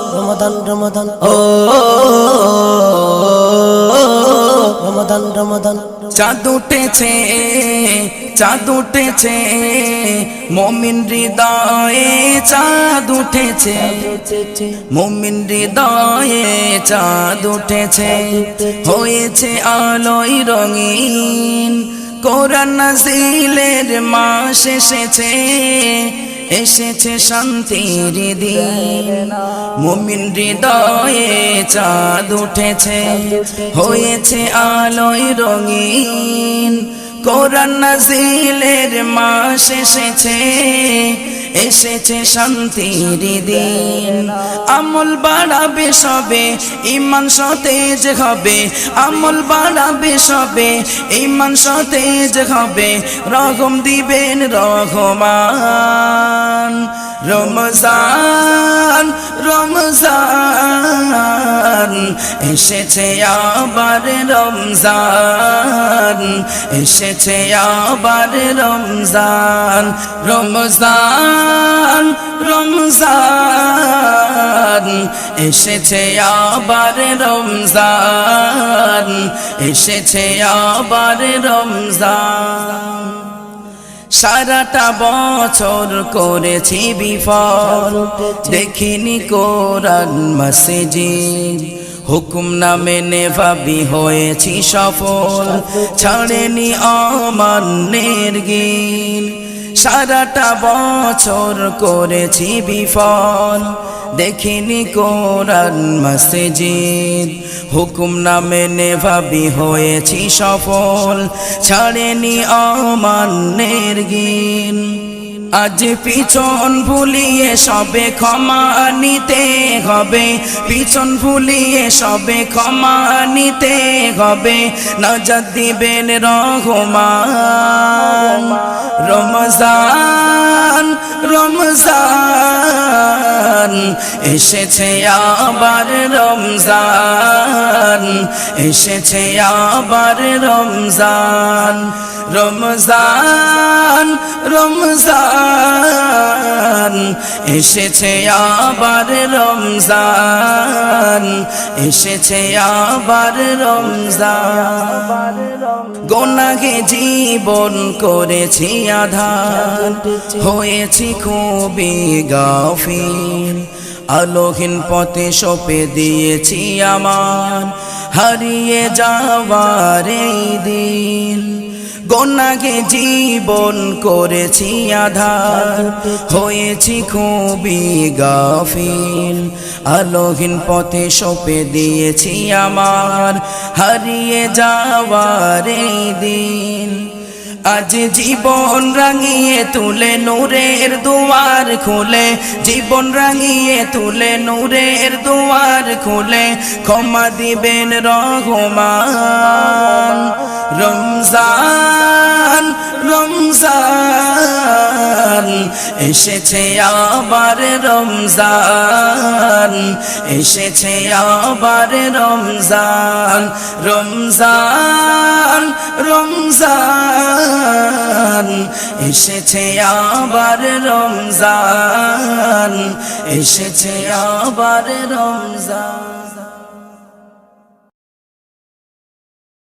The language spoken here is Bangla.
রমাদান রমাদান রমাদান রমাদান চাঁদ উঠেছে মুমিন হৃদয়ে চাঁদ উঠেছে মুমিন হৃদয়ে চাঁদ উঠেছে হয়েছে আলোয় রঙিন কোরআন নাজিলের মাস এসেছে শান্তির দিন মুমিন হৃদয়ে চাঁদ উঠেছে হয়েছে আলোয় রঙিন কোরআন নাজিলের মাস এসেছে শান্তির দিন আমল বাড়াবে সবে ঈমান সতেজ হবে আমল বাড়াবে সবে ঈমান সতেজ হবে রহম দিবেন রহমান রমজান রমজান এসেছে আবার রমজান এসেছে আবার রমজান রমজান রমজান এসেছে আবার রমজান এসেছে আবার রমজান সারাটা বছর করেছি বিফল দেখিনি কোরআন মসজিদ হুকুম না মেনে ভাবি হয়েছি সফল ছাড়েনি অমান্যের গীত সারাটা বছর করেছি বিফল দেখিনি কোরআন মসজিদ হুকুম না মেনে ভাবি হয়েছি সফল ছাড়েনি অমান্যের গীত আজ পিছন ভুলিয়ে সবে ক্ষমা নিতে হবে পিছন ভুলিয়ে সবে ক্ষমা নিতে হবে নাজাত দিবেন রহমান রমজান রমজান এসেছে আবার রমজান এসেছে আবার রমজান রমজান রমজান এসেছে আবার রমজান এসেছে আবার রমজান গোনাহে জীবন করেছি আধার হয়েছি খুবই গাফিল আলোহীন পথে সঁপে দিয়েছি আমার হারিয়ে যাওয়ার এই দিন গোনাহে জীবন করেছি আধার হয়েছি খুবই গাফিল আলোহীন পথে সঁপে দিয়েছি আমার হারিয়ে যাওয়ার এই দিন আজ জীবন রাঙিয়ে তুলে নূরের দুয়ার খুলে জীবন রাঙিয়ে তুলে নূরের দুয়ার খুলে ক্ষমা দিবেন রহমান রমজান রমজান এসেছে আবার রমজান এসেছে আবার রমজান রমজান রমজান এসেছে আবার রমজান এসেছে আবার রমজান।